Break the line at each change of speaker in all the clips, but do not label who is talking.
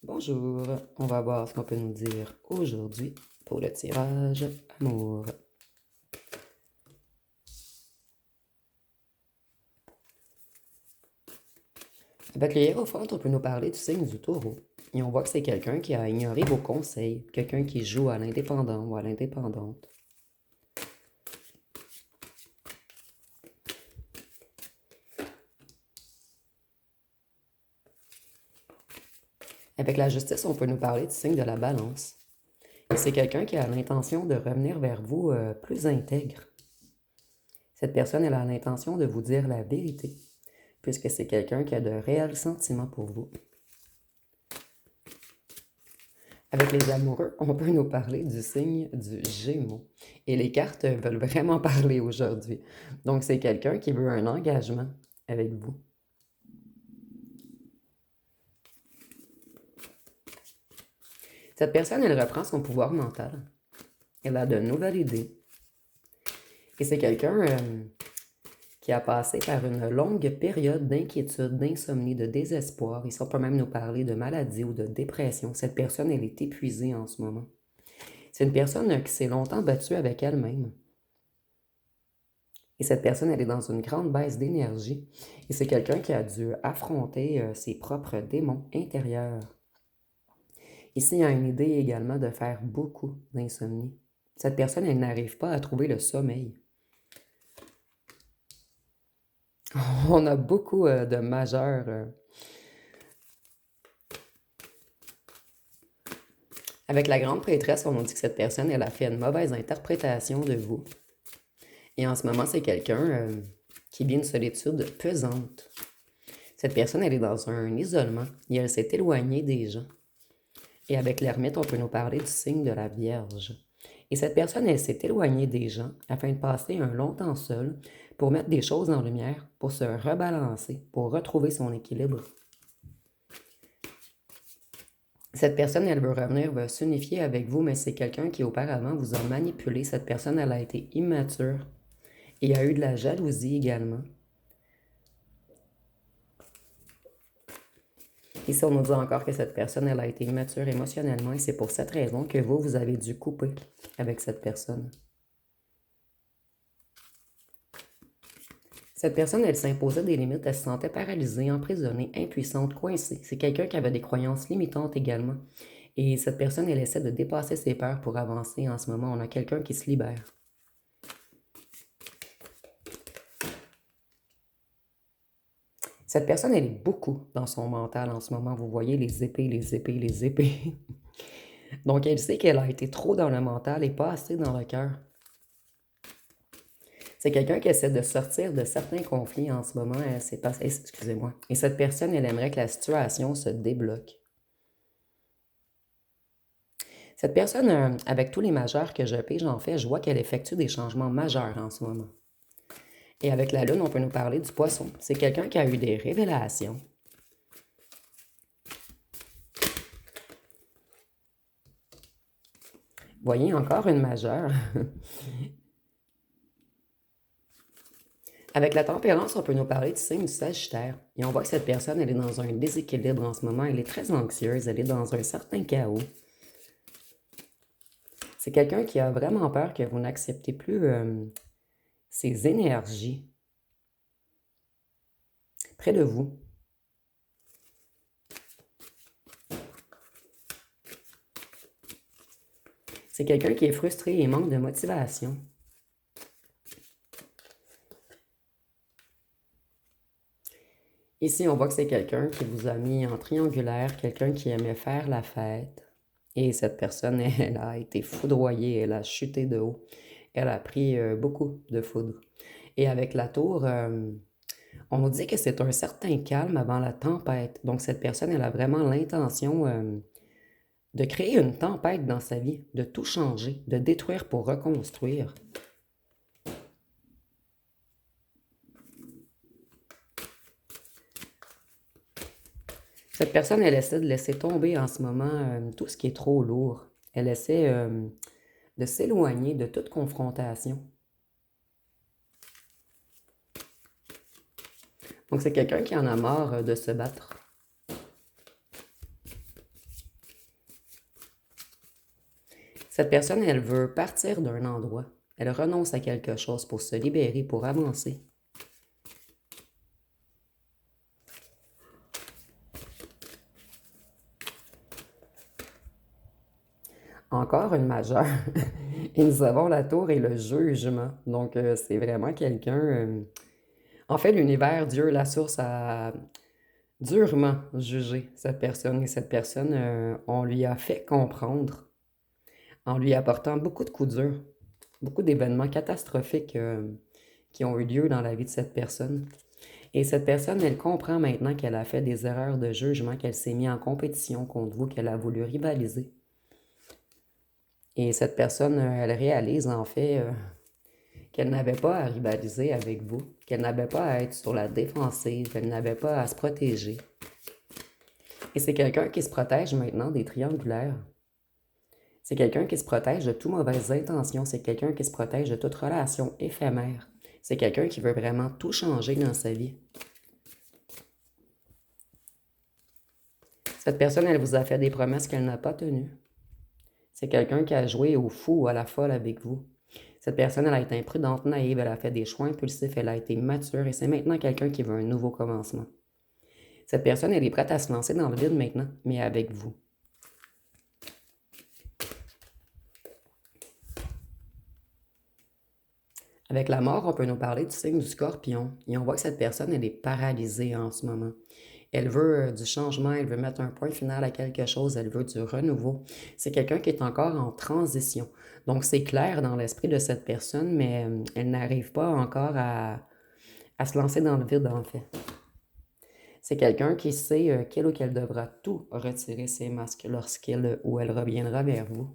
Bonjour, on va voir ce qu'on peut nous dire aujourd'hui pour le tirage amour. Avec le hiérophante, on peut nous parler du signe du taureau. Et on voit que c'est quelqu'un qui a ignoré vos conseils, quelqu'un qui joue à l'indépendant ou à l'indépendante. Avec la justice, on peut nous parler du signe de la balance. Et c'est quelqu'un qui a l'intention de revenir vers vous plus intègre. Cette personne, elle a l'intention de vous dire la vérité, puisque c'est quelqu'un qui a de réels sentiments pour vous. Avec les amoureux, on peut nous parler du signe du Gémeaux. Et les cartes veulent vraiment parler aujourd'hui. Donc, c'est quelqu'un qui veut un engagement avec vous. Cette personne, elle reprend son pouvoir mental. Elle a de nouvelles idées. Et c'est quelqu'un qui a passé par une longue période d'inquiétude, d'insomnie, de désespoir. Ici, on peut même nous parler de maladie ou de dépression. Cette personne, elle est épuisée en ce moment. C'est une personne qui s'est longtemps battue avec elle-même. Et cette personne, elle est dans une grande baisse d'énergie. Et c'est quelqu'un qui a dû affronter ses propres démons intérieurs. Ici, il y a une idée également de faire beaucoup d'insomnie. Cette personne, elle n'arrive pas à trouver le sommeil. On a beaucoup de majeurs. Avec la grande prêtresse, on nous dit que cette personne, elle a fait une mauvaise interprétation de vous. Et en ce moment, c'est quelqu'un qui vit une solitude pesante. Cette personne, elle est dans un isolement et elle s'est éloignée des gens. Et avec l'ermite, on peut nous parler du signe de la Vierge. Et cette personne, elle s'est éloignée des gens afin de passer un long temps seule pour mettre des choses en lumière, pour se rebalancer, pour retrouver son équilibre. Cette personne, elle veut revenir, veut s'unifier avec vous, mais c'est quelqu'un qui auparavant vous a manipulé. Cette personne, elle a été immature et il y a eu de la jalousie également. Ici, on nous dit encore que cette personne, elle a été immature émotionnellement et c'est pour cette raison que vous avez dû couper avec cette personne. Cette personne, elle s'imposait des limites, elle se sentait paralysée, emprisonnée, impuissante, coincée. C'est quelqu'un qui avait des croyances limitantes également. Et cette personne, elle essaie de dépasser ses peurs pour avancer en ce moment. On a quelqu'un qui se libère. Cette personne, elle est beaucoup dans son mental en ce moment. Vous voyez les épées, les épées, les épées. Donc, elle sait qu'elle a été trop dans le mental et pas assez dans le cœur. C'est quelqu'un qui essaie de sortir de certains conflits en ce moment. Excusez-moi. Et cette personne, elle aimerait que la situation se débloque. Cette personne, avec tous les majeurs que je pige, en fait, je vois qu'elle effectue des changements majeurs en ce moment. Et avec la lune, on peut nous parler du poisson. C'est quelqu'un qui a eu des révélations. Voyez, encore une majeure. Avec la tempérance, on peut nous parler du signe du Sagittaire. Et on voit que cette personne, elle est dans un déséquilibre en ce moment. Elle est très anxieuse, elle est dans un certain chaos. C'est quelqu'un qui a vraiment peur que vous n'acceptez plus ses énergies près de vous. C'est quelqu'un qui est frustré et manque de motivation. Ici, on voit que c'est quelqu'un qui vous a mis en triangulaire, quelqu'un qui aimait faire la fête. Et cette personne, elle a été foudroyée, elle a chuté de haut. Elle a pris beaucoup de foudre. Et avec la tour, on nous dit que c'est un certain calme avant la tempête. Donc cette personne, elle a vraiment l'intention de créer une tempête dans sa vie, de tout changer, de détruire pour reconstruire. Cette personne, elle essaie de laisser tomber en ce moment tout ce qui est trop lourd. Elle essaie de s'éloigner de toute confrontation. Donc c'est quelqu'un qui en a marre de se battre. Cette personne, elle veut partir d'un endroit. Elle renonce à quelque chose pour se libérer, pour avancer. Encore une majeure. Et nous avons la tour et le jugement. Donc, c'est vraiment quelqu'un... En fait, l'univers, Dieu, la source, a durement jugé cette personne. Et cette personne, on lui a fait comprendre, en lui apportant beaucoup de coups durs, beaucoup d'événements catastrophiques qui ont eu lieu dans la vie de cette personne. Et cette personne, elle comprend maintenant qu'elle a fait des erreurs de jugement, qu'elle s'est mise en compétition contre vous, qu'elle a voulu rivaliser. Et cette personne, elle réalise en fait qu'elle n'avait pas à rivaliser avec vous, qu'elle n'avait pas à être sur la défensive, qu'elle n'avait pas à se protéger. Et c'est quelqu'un qui se protège maintenant des triangulaires. C'est quelqu'un qui se protège de toutes mauvaises intentions. C'est quelqu'un qui se protège de toute relation éphémère. C'est quelqu'un qui veut vraiment tout changer dans sa vie. Cette personne, elle vous a fait des promesses qu'elle n'a pas tenues. C'est quelqu'un qui a joué au fou ou à la folle avec vous. Cette personne, elle a été imprudente, naïve, elle a fait des choix impulsifs, elle a été mature et c'est maintenant quelqu'un qui veut un nouveau commencement. Cette personne, elle est prête à se lancer dans le vide maintenant, mais avec vous. Avec la mort, on peut nous parler du signe du Scorpion. Et on voit que cette personne, elle est paralysée en ce moment. Elle veut du changement, elle veut mettre un point final à quelque chose, elle veut du renouveau. C'est quelqu'un qui est encore en transition. Donc, c'est clair dans l'esprit de cette personne, mais elle n'arrive pas encore à se lancer dans le vide, en fait. C'est quelqu'un qui sait qu'il ou qu'elle devra tout retirer ses masques lorsqu'il ou elle reviendra vers vous.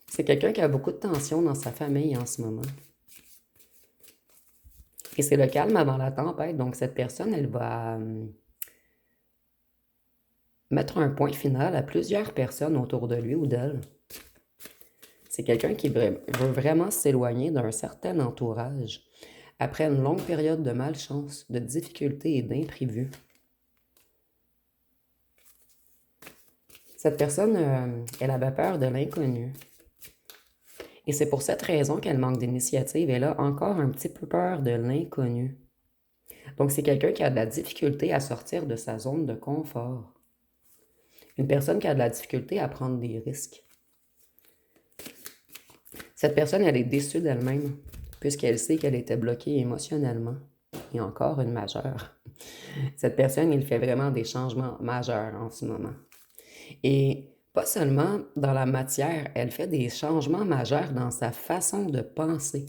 C'est quelqu'un qui a beaucoup de tension dans sa famille en ce moment. Et c'est le calme avant la tempête. Donc, cette personne, elle va mettre un point final à plusieurs personnes autour de lui ou d'elle. C'est quelqu'un qui veut vraiment s'éloigner d'un certain entourage après une longue période de malchance, de difficultés et d'imprévus. Cette personne, elle avait peur de l'inconnu. Et c'est pour cette raison qu'elle manque d'initiative. Elle a encore un petit peu peur de l'inconnu. Donc, c'est quelqu'un qui a de la difficulté à sortir de sa zone de confort. Une personne qui a de la difficulté à prendre des risques. Cette personne, elle est déçue d'elle-même, puisqu'elle sait qu'elle était bloquée émotionnellement. Et encore une majeure. Cette personne, il fait vraiment des changements majeurs en ce moment. Et pas seulement dans la matière, elle fait des changements majeurs dans sa façon de penser.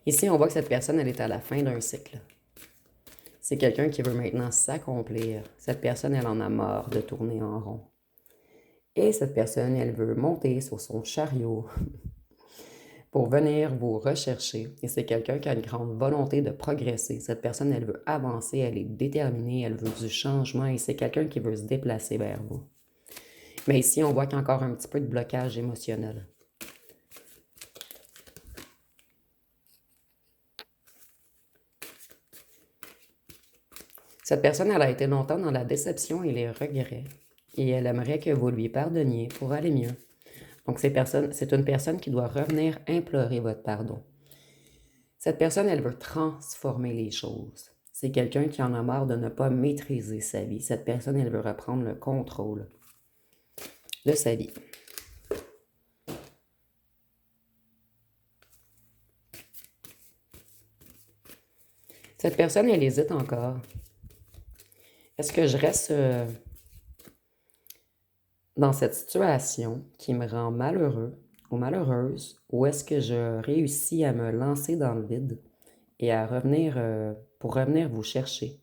Ici, on voit que cette personne, elle est à la fin d'un cycle. C'est quelqu'un qui veut maintenant s'accomplir. Cette personne, elle en a marre de tourner en rond. Et cette personne, elle veut monter sur son chariot pour venir vous rechercher. Et c'est quelqu'un qui a une grande volonté de progresser. Cette personne, elle veut avancer, elle est déterminée, elle veut du changement et c'est quelqu'un qui veut se déplacer vers vous. Mais ici, on voit qu'il y a encore un petit peu de blocage émotionnel. Cette personne, elle a été longtemps dans la déception et les regrets. Et elle aimerait que vous lui pardonniez pour aller mieux. Donc, c'est une personne qui doit revenir implorer votre pardon. Cette personne, elle veut transformer les choses. C'est quelqu'un qui en a marre de ne pas maîtriser sa vie. Cette personne, elle veut reprendre le contrôle de sa vie. Cette personne, elle hésite encore. Est-ce que je reste dans cette situation qui me rend malheureux ou malheureuse, ou est-ce que je réussis à me lancer dans le vide et à revenir pour revenir vous chercher?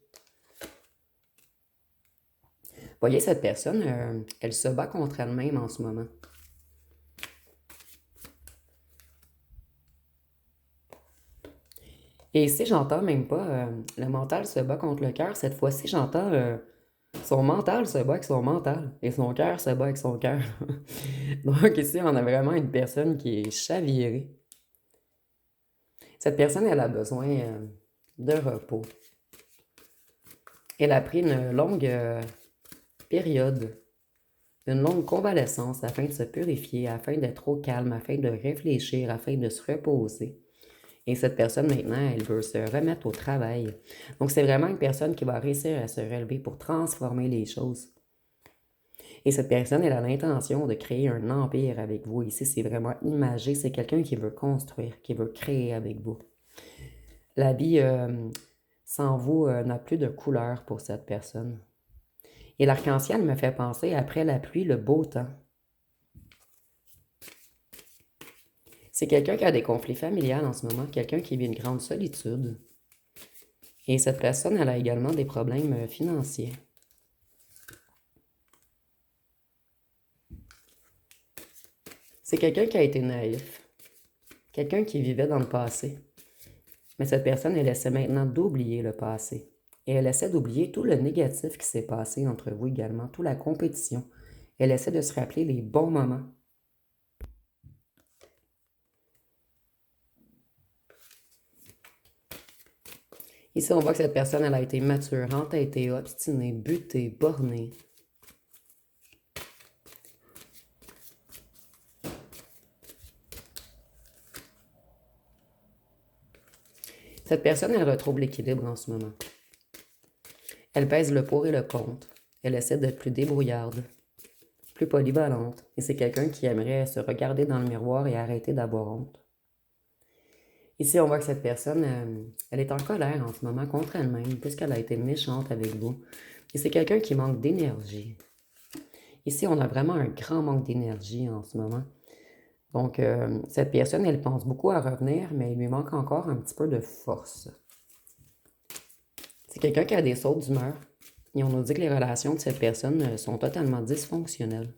Voyez, cette personne, elle se bat contre elle-même en ce moment. Et ici, j'entends même pas le mental se bat contre le cœur. Cette fois-ci, j'entends son mental se bat avec son mental et son cœur se bat avec son cœur. Donc ici, on a vraiment une personne qui est chavirée. Cette personne, elle a besoin de repos. Elle a pris une longue période une longue convalescence afin de se purifier, afin d'être au calme, afin de réfléchir, afin de se reposer. Et cette personne, maintenant, elle veut se remettre au travail. Donc, c'est vraiment une personne qui va réussir à se relever pour transformer les choses. Et cette personne, elle a l'intention de créer un empire avec vous. Ici, c'est vraiment imagé. C'est quelqu'un qui veut construire, qui veut créer avec vous. La vie sans vous n'a plus de couleur pour cette personne. Et l'arc-en-ciel me fait penser, après la pluie, le beau temps. C'est quelqu'un qui a des conflits familiaux en ce moment, quelqu'un qui vit une grande solitude. Et cette personne, elle a également des problèmes financiers. C'est quelqu'un qui a été naïf, quelqu'un qui vivait dans le passé. Mais cette personne, elle essaie maintenant d'oublier le passé. Et elle essaie d'oublier tout le négatif qui s'est passé entre vous également, toute la compétition. Elle essaie de se rappeler les bons moments. Ici, on voit que cette personne, elle a été mature, entêtée, obstinée, butée, bornée. Cette personne, elle retrouve l'équilibre en ce moment. Elle pèse le pour et le contre. Elle essaie d'être plus débrouillarde, plus polyvalente. Et c'est quelqu'un qui aimerait se regarder dans le miroir et arrêter d'avoir honte. Ici, on voit que cette personne, elle est en colère en ce moment contre elle-même, puisqu'elle a été méchante avec vous. Et c'est quelqu'un qui manque d'énergie. Ici, on a vraiment un grand manque d'énergie en ce moment. Donc, cette personne, elle pense beaucoup à revenir, mais il lui manque encore un petit peu de force. C'est quelqu'un qui a des sautes d'humeur. Et on nous dit que les relations de cette personne sont totalement dysfonctionnelles.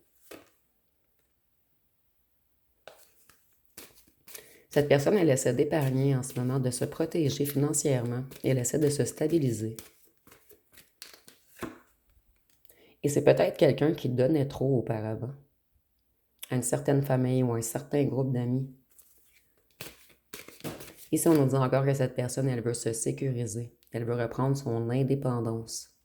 Cette personne, elle essaie d'épargner en ce moment, de se protéger financièrement. Elle essaie de se stabiliser. Et c'est peut-être quelqu'un qui donnait trop auparavant à une certaine famille ou à un certain groupe d'amis. Ici, on nous dit encore que cette personne, elle veut se sécuriser. Elle veut reprendre son indépendance.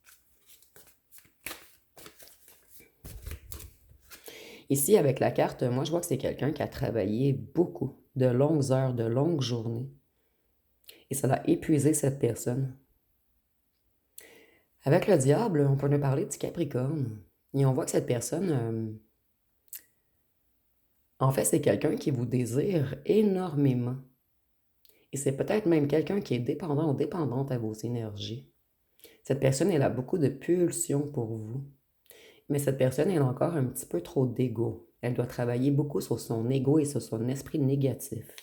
Ici, avec la carte, moi, je vois que c'est quelqu'un qui a travaillé beaucoup, de longues heures, de longues journées. Et ça a épuisé cette personne. Avec le diable, on peut nous parler du Capricorne. Et on voit que cette personne, en fait, c'est quelqu'un qui vous désire énormément. Et c'est peut-être même quelqu'un qui est dépendant ou dépendante à vos énergies. Cette personne, elle a beaucoup de pulsions pour vous. Mais cette personne, elle a encore un petit peu trop d'ego. Elle doit travailler beaucoup sur son ego et sur son esprit négatif.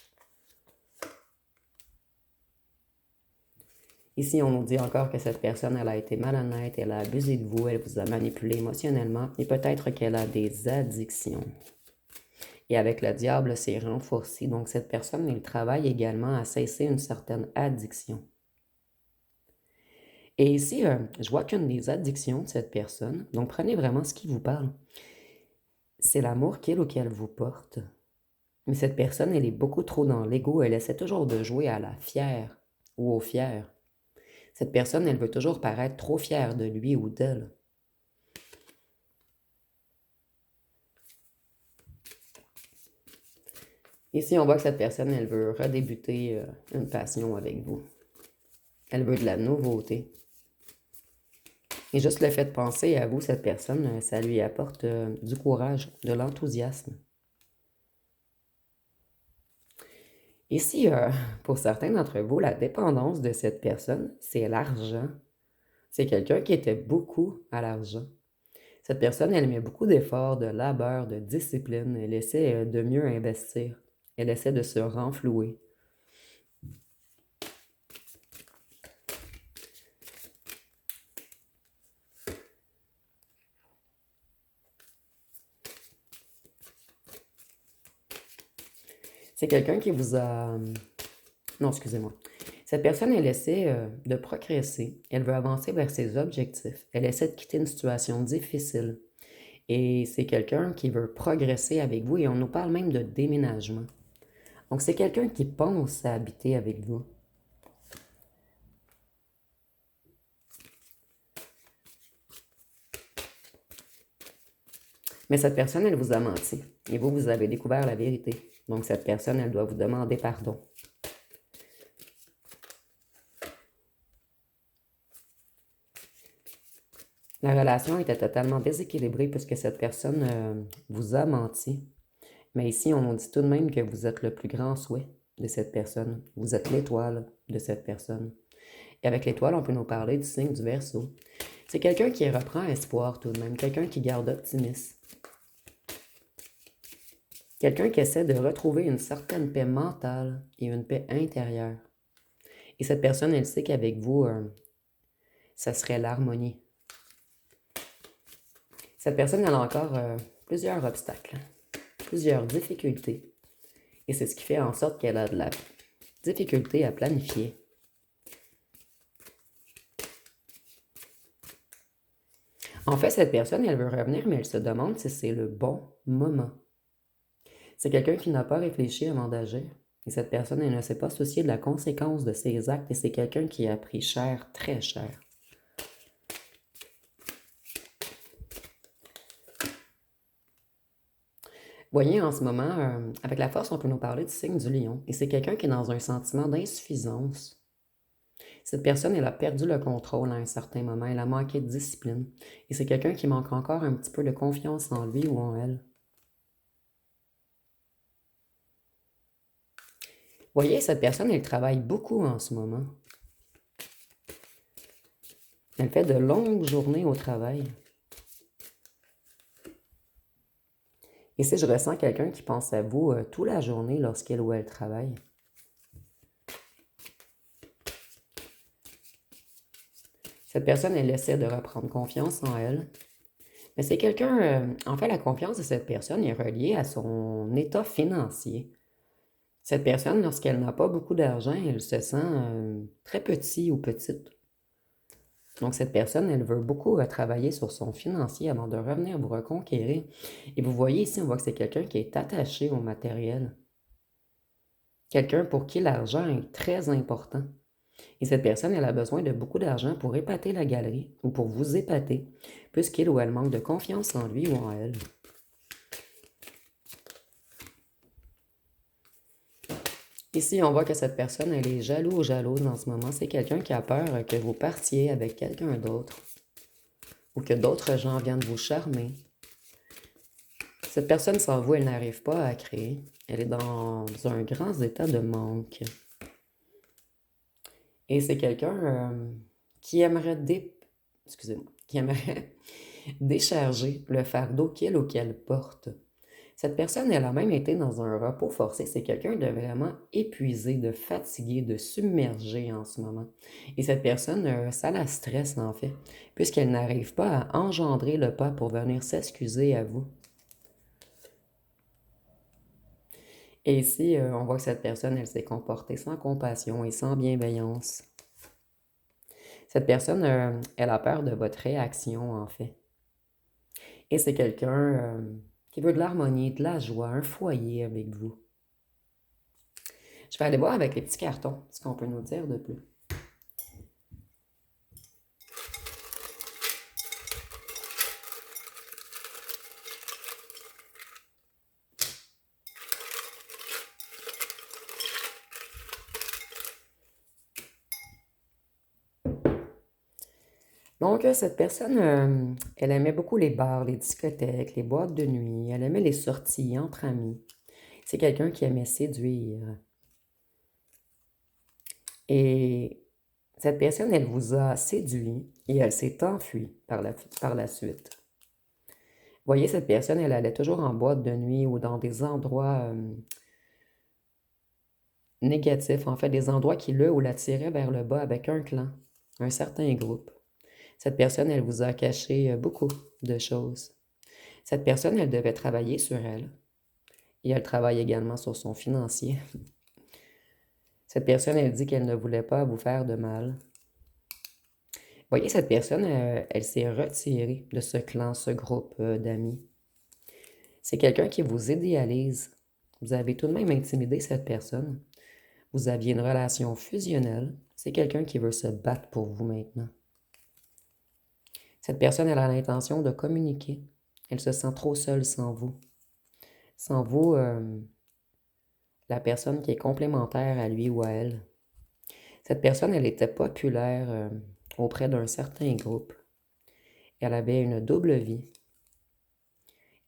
Ici, on nous dit encore que cette personne, elle a été malhonnête, elle a abusé de vous, elle vous a manipulé émotionnellement et peut-être qu'elle a des addictions. Et avec le diable, c'est renforcé. Donc, cette personne, elle travaille également à cesser une certaine addiction. Et ici, je vois qu'une des addictions de cette personne, donc prenez vraiment ce qui vous parle, c'est l'amour qu'il ou qu'elle vous porte. Mais cette personne, elle est beaucoup trop dans l'ego, elle essaie toujours de jouer à la fière ou au fier. Cette personne, elle veut toujours paraître trop fière de lui ou d'elle. Ici, on voit que cette personne, elle veut redébuter une passion avec vous. Elle veut de la nouveauté. Et juste le fait de penser à vous, cette personne, ça lui apporte du courage, de l'enthousiasme. Ici, pour certains d'entre vous, la dépendance de cette personne, c'est l'argent. C'est quelqu'un qui était beaucoup à l'argent. Cette personne, elle met beaucoup d'efforts, de labeur, de discipline. Elle essaie de mieux investir. Elle essaie de se renflouer. C'est quelqu'un qui vous a... Non, excusez-moi. Cette personne, elle essaie de progresser. Elle veut avancer vers ses objectifs. Elle essaie de quitter une situation difficile. Et c'est quelqu'un qui veut progresser avec vous et on nous parle même de déménagement. Donc, c'est quelqu'un qui pense à habiter avec vous. Mais cette personne, elle vous a menti. Et vous, vous avez découvert la vérité. Donc, cette personne, elle doit vous demander pardon. La relation était totalement déséquilibrée puisque cette personne vous a menti. Mais ici, on dit tout de même que vous êtes le plus grand souhait de cette personne. Vous êtes l'étoile de cette personne. Et avec l'étoile, on peut nous parler du signe du Verseau. C'est quelqu'un qui reprend espoir tout de même, quelqu'un qui garde optimisme. Quelqu'un qui essaie de retrouver une certaine paix mentale et une paix intérieure. Et cette personne, elle sait qu'avec vous, ça serait l'harmonie. Cette personne, elle a encore plusieurs obstacles, plusieurs difficultés. Et c'est ce qui fait en sorte qu'elle a de la difficulté à planifier. En fait, cette personne, elle veut revenir, mais elle se demande si c'est le bon moment. C'est quelqu'un qui n'a pas réfléchi avant d'agir. Et cette personne, elle ne s'est pas souciée de la conséquence de ses actes. Et c'est quelqu'un qui a pris cher, très cher. Voyez, en ce moment, avec la force, on peut nous parler du signe du lion. Et c'est quelqu'un qui est dans un sentiment d'insuffisance. Cette personne, elle a perdu le contrôle à un certain moment. Elle a manqué de discipline. Et c'est quelqu'un qui manque encore un petit peu de confiance en lui ou en elle. Voyez, cette personne, elle travaille beaucoup en ce moment. Elle fait de longues journées au travail. Et si je ressens quelqu'un qui pense à vous toute la journée lorsqu'elle ou elle travaille. Cette personne, elle essaie de reprendre confiance en elle. Mais c'est quelqu'un, en fait, la confiance de cette personne est reliée à son état financier. Cette personne, lorsqu'elle n'a pas beaucoup d'argent, elle se sent très petit ou petite. Donc, cette personne, elle veut beaucoup travailler sur son financier avant de revenir vous reconquérir. Et vous voyez ici, on voit que c'est quelqu'un qui est attaché au matériel. Quelqu'un pour qui l'argent est très important. Et cette personne, elle a besoin de beaucoup d'argent pour épater la galerie ou pour vous épater, puisqu'il ou elle manque de confiance en lui ou en elle. Ici, on voit que cette personne, elle est jaloux ou jalouse en ce moment. C'est quelqu'un qui a peur que vous partiez avec quelqu'un d'autre ou que d'autres gens viennent vous charmer. Cette personne, sans vous, elle n'arrive pas à créer. Elle est dans un grand état de manque. Et c'est quelqu'un qui aimerait qui aimerait décharger le fardeau qu'il ou qu'elle porte. Cette personne, elle a même été dans un repos forcé. C'est quelqu'un de vraiment épuisé, de fatigué, de submergé en ce moment. Et cette personne, ça la stresse en fait, puisqu'elle n'arrive pas à engendrer le pas pour venir s'excuser à vous. Et ici, on voit que cette personne, elle s'est comportée sans compassion et sans bienveillance. Cette personne, elle a peur de votre réaction, en fait. Et c'est quelqu'un qui veut de l'harmonie, de la joie, un foyer avec vous. Je vais aller voir avec les petits cartons ce qu'on peut nous dire de plus. Donc, cette personne, elle aimait beaucoup les bars, les discothèques, les boîtes de nuit. Elle aimait les sorties entre amis. C'est quelqu'un qui aimait séduire. Et cette personne, elle vous a séduit et elle s'est enfuie par la suite. Vous voyez, cette personne, elle allait toujours en boîte de nuit ou dans des endroits négatifs, en fait, des endroits qui le ou l'attiraient vers le bas avec un clan, un certain groupe. Cette personne, elle vous a caché beaucoup de choses. Cette personne, elle devait travailler sur elle et elle travaille également sur son financier. Cette personne, elle dit qu'elle ne voulait pas vous faire de mal. Vous voyez, cette personne, elle s'est retirée de ce clan, ce groupe d'amis. C'est quelqu'un qui vous idéalise. Vous avez tout de même intimidé cette personne. Vous aviez une relation fusionnelle. C'est quelqu'un qui veut se battre pour vous maintenant. Cette personne, elle a l'intention de communiquer Elle se sent trop seule sans vous. Sans vous, la personne qui est complémentaire à lui ou à elle. Cette personne, elle était populaire auprès d'un certain groupe. Elle avait une double vie.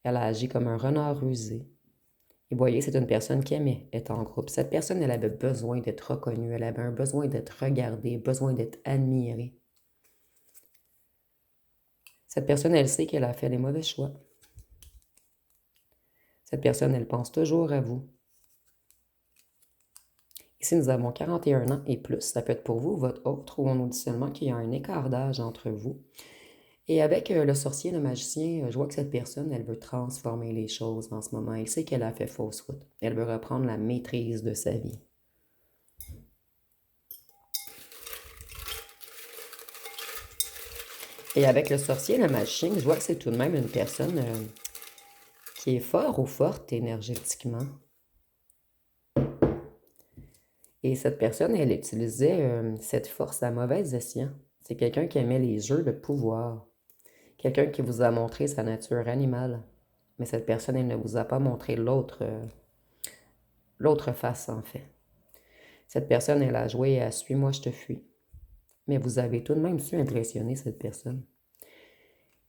Elle a agi comme un renard rusé. Et voyez, c'est une personne qui aimait être en groupe. Cette personne, elle avait besoin d'être reconnue. Elle avait un besoin d'être regardée, besoin d'être admirée. Cette personne, elle sait qu'elle a fait les mauvais choix. Cette personne, elle pense toujours à vous. Ici, nous avons 41 ans et plus. Ça peut être pour vous, votre autre, où on nous dit seulement qu'il y a un écart d'âge entre vous. Et avec le sorcier, le magicien, je vois que cette personne, elle veut transformer les choses en ce moment. Elle sait qu'elle a fait fausse route. Elle veut reprendre la maîtrise de sa vie. Et avec le sorcier, le magicien, je vois que c'est tout de même une personne qui est fort ou forte énergétiquement. Et cette personne, elle utilisait cette force à mauvais escient. C'est quelqu'un qui aimait les jeux de pouvoir. Quelqu'un qui vous a montré sa nature animale. Mais cette personne, elle ne vous a pas montré l'autre face, en fait. Cette personne, elle a joué à Suis-moi, je te fuis. Mais vous avez tout de même su impressionner cette personne.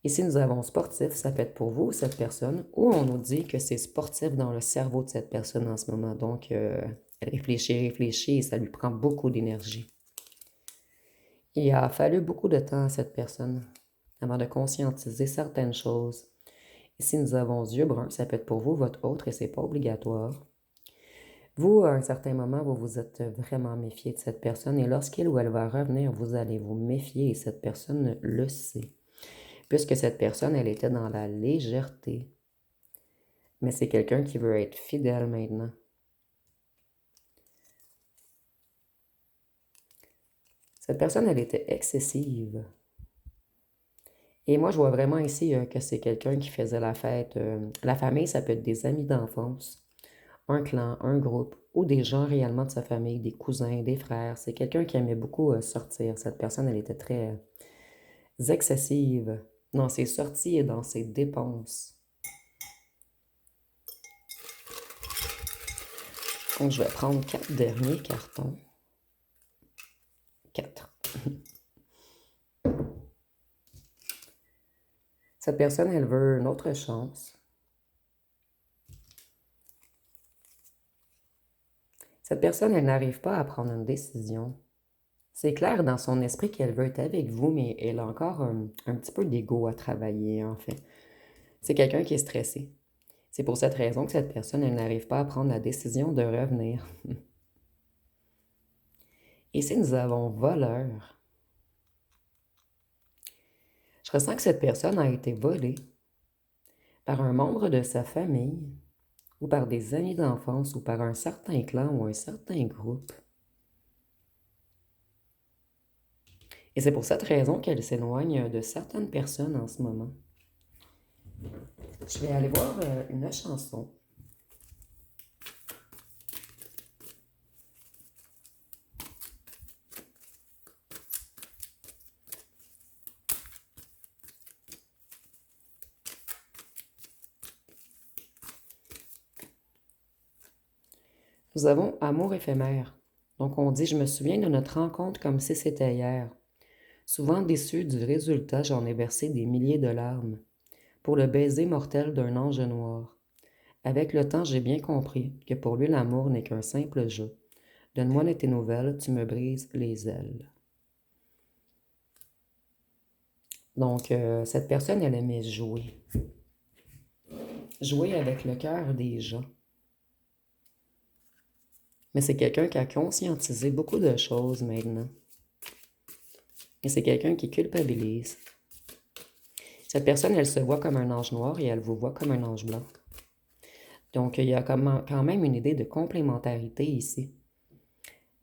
Ici, nous avons sportif, ça peut être pour vous, cette personne, ou on nous dit que c'est sportif dans le cerveau de cette personne en ce moment. Donc, elle réfléchit, et ça lui prend beaucoup d'énergie. Il a fallu beaucoup de temps à cette personne avant de conscientiser certaines choses. Ici, nous avons yeux bruns, ça peut être pour vous, votre autre, et c'est pas obligatoire. Vous, à un certain moment, vous vous êtes vraiment méfié de cette personne, et lorsqu'il ou elle va revenir, vous allez vous méfier, et cette personne le sait. Puisque cette personne, elle était dans la légèreté. Mais c'est quelqu'un qui veut être fidèle maintenant. Cette personne, elle était excessive. Et moi, je vois vraiment ici que c'est quelqu'un qui faisait la fête. La famille, ça peut être des amis d'enfance, un clan, un groupe, ou des gens réellement de sa famille, des cousins, des frères. C'est quelqu'un qui aimait beaucoup sortir. Cette personne, elle était très excessive dans ses sorties et dans ses dépenses. Donc, je vais prendre 4 derniers cartons. 4. Cette personne, elle veut une autre chance. Cette personne, elle n'arrive pas à prendre une décision. C'est clair dans son esprit qu'elle veut être avec vous, mais elle a encore un petit peu d'ego à travailler, en fait. C'est quelqu'un qui est stressé. C'est pour cette raison que cette personne, elle n'arrive pas à prendre la décision de revenir. Ici, nous avons voleur. Je ressens que cette personne a été volée par un membre de sa famille, ou par des amis d'enfance, ou par un certain clan ou un certain groupe. Et c'est pour cette raison qu'elle s'éloigne de certaines personnes en ce moment. Je vais aller voir une chanson. Nous avons amour éphémère. Donc on dit, je me souviens de notre rencontre comme si c'était hier. Souvent déçu du résultat, j'en ai versé des milliers de larmes pour le baiser mortel d'un ange noir. Avec le temps, j'ai bien compris que pour lui, l'amour n'est qu'un simple jeu. Donne-moi de tes nouvelles, tu me brises les ailes. Donc, cette personne, elle aimait jouer. Jouer avec le cœur des gens. Mais c'est quelqu'un qui a conscientisé beaucoup de choses maintenant. Et c'est quelqu'un qui culpabilise. Cette personne, elle se voit comme un ange noir et elle vous voit comme un ange blanc. Donc, il y a quand même une idée de complémentarité ici.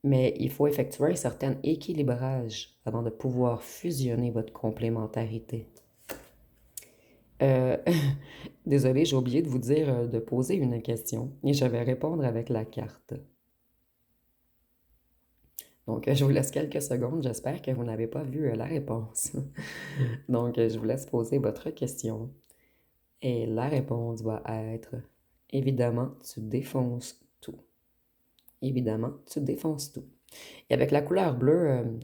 Mais il faut effectuer un certain équilibrage avant de pouvoir fusionner votre complémentarité. Euh, Désolée, j'ai oublié de vous dire de poser une question et je vais répondre avec la carte. Donc, je vous laisse quelques secondes. J'espère que vous n'avez pas vu la réponse. Donc, je vous laisse poser votre question. Et la réponse va être, évidemment, tu défonces tout. Évidemment, tu défonces tout. Et avec la couleur bleue,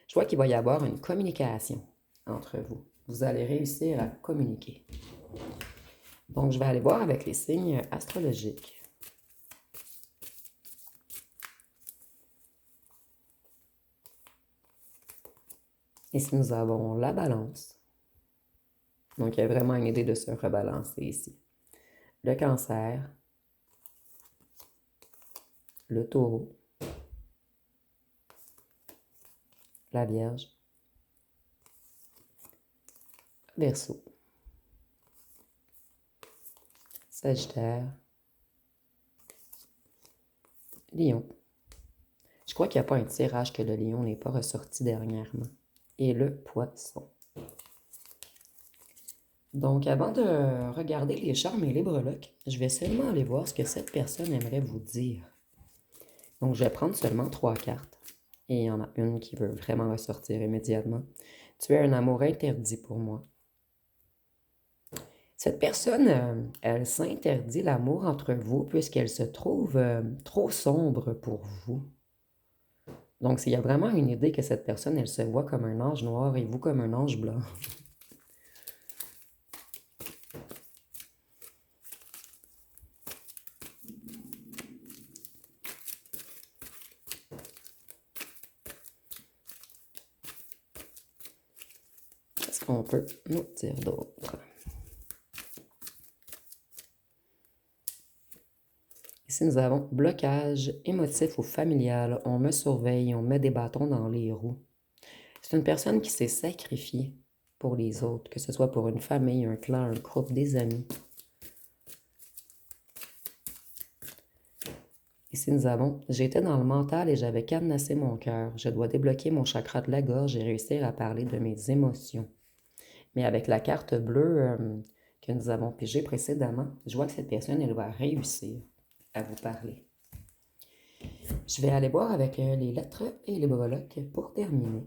je vois qu'il va y avoir une communication entre vous. Vous allez réussir à communiquer. Donc, je vais aller voir avec les signes astrologiques. Ici, nous avons la balance. Donc, il y a vraiment une idée de se rebalancer ici. Le cancer, le taureau, la vierge, Verseau, Sagittaire, Lion. Je crois qu'il n'y a pas un tirage que le lion n'est pas ressorti dernièrement. Et le poisson. Donc, avant de regarder les charmes et les breloques, je vais seulement aller voir ce que cette personne aimerait vous dire. Donc, je vais prendre seulement 3 cartes. Et il y en a une qui veut vraiment ressortir immédiatement. Tu es un amour interdit pour moi. Cette personne, elle s'interdit l'amour entre vous puisqu'elle se trouve trop sombre pour vous. Donc, il y a vraiment une idée que cette personne, elle se voit comme un ange noir et vous comme un ange blanc. Qu'est-ce qu'on peut nous dire d'autre? Ici, nous avons blocage émotif ou familial. On me surveille, on met des bâtons dans les roues. C'est une personne qui s'est sacrifiée pour les autres, que ce soit pour une famille, un clan, un groupe, des amis. Ici, nous avons « J'étais dans le mental et j'avais cadenassé mon cœur. Je dois débloquer mon chakra de la gorge et réussir à parler de mes émotions. » Mais avec la carte bleue que nous avons pigée précédemment, je vois que cette personne, elle va réussir à vous parler. Je vais aller voir avec les lettres et les breloques pour terminer.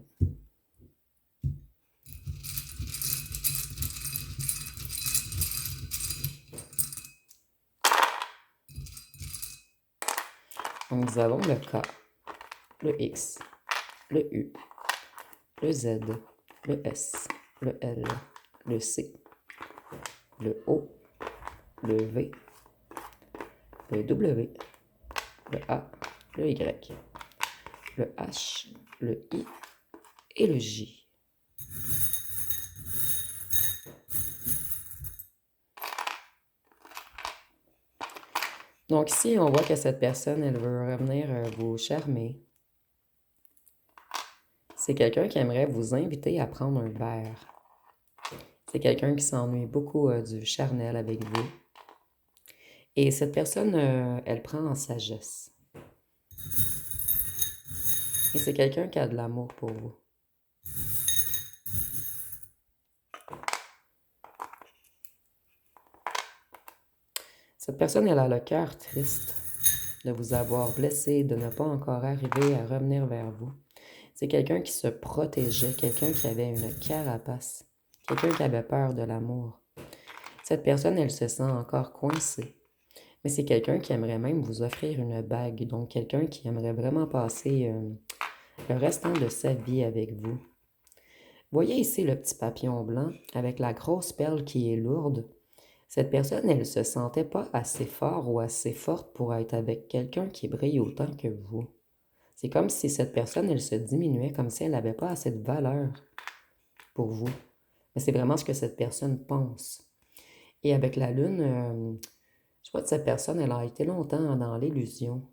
Donc, nous avons le K, le X, le U, le Z, le S, le L, le C, le O, le V, le W, le A, le Y, le H, le I et le J. Donc ici, on voit que cette personne, elle veut revenir vous charmer. C'est quelqu'un qui aimerait vous inviter à prendre un verre. C'est quelqu'un qui s'ennuie beaucoup du charnel avec vous. Et cette personne, elle prend en sagesse. Et c'est quelqu'un qui a de l'amour pour vous. Cette personne, elle a le cœur triste de vous avoir blessé, de ne pas encore arriver à revenir vers vous. C'est quelqu'un qui se protégeait, quelqu'un qui avait une carapace, quelqu'un qui avait peur de l'amour. Cette personne, elle se sent encore coincée. Mais c'est quelqu'un qui aimerait même vous offrir une bague, donc quelqu'un qui aimerait vraiment passer le restant de sa vie avec vous. Voyez ici le petit papillon blanc avec la grosse perle qui est lourde. Cette personne, elle ne se sentait pas assez fort ou assez forte pour être avec quelqu'un qui brille autant que vous. C'est comme si cette personne, elle se diminuait, comme si elle n'avait pas assez de valeur pour vous. Mais c'est vraiment ce que cette personne pense. Et avec la lune, je vois que cette personne, elle a été longtemps dans l'illusion,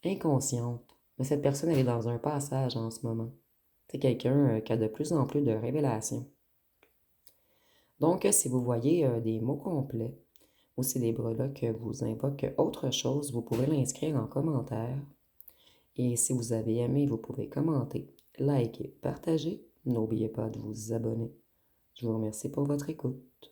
inconsciente. Mais cette personne, elle est dans un passage en ce moment. C'est quelqu'un qui a de plus en plus de révélations. Donc, si vous voyez des mots complets ou si les breloques vous invoquent autre chose, vous pouvez l'inscrire en commentaire. Et si vous avez aimé, vous pouvez commenter, liker, partager. N'oubliez pas de vous abonner. Je vous remercie pour votre écoute.